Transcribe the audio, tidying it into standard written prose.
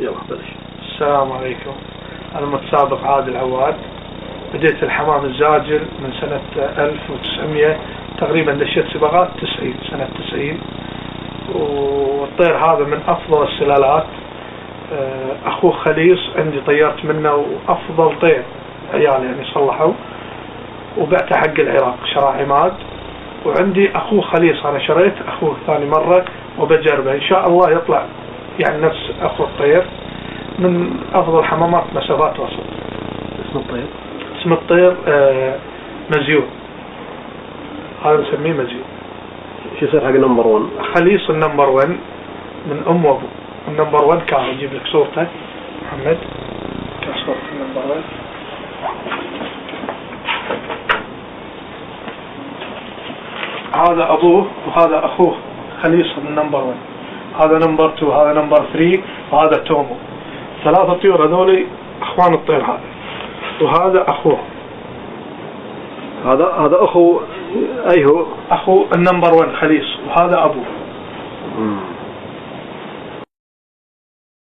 يلا بلش. السلام عليكم. أنا متسابق عادل عواد. بديت الحمام الزاجل من سنة 1900 تقريبا، دشيت سباقات 90 سنة 90، والطير هذا من أفضل السلالات. أخوه خليص عندي طيرت منه، وأفضل طير عيال يعني صلحوا، وبعته حق العراق شراء عماد. وعندي أخوه خليص أنا شريت أخوه ثاني مرة وبجربه إن شاء الله يطلع يعني نفس أخو الطير، من أفضل حمامات مسافات وسط. اسم الطير؟ اسم الطير مزيون، هذا نسميه مزيون. شو يصير حق النمبر 1؟ خليص النمبر 1 من أم وأبو. النمبر 1 كان أجيب لك صورته محمد، كان صورة النمبر 1. هذا أبوه وهذا أخوه خليص من نمبر 1. هذا نمبر 2، هذا نمبر 3، وهذا تومو. 3 طيور هذول أخوان الطير هذا، وهذا أخوه. هذا أخو أي هو؟ أخو النمبر 1 خليص، وهذا أبوه.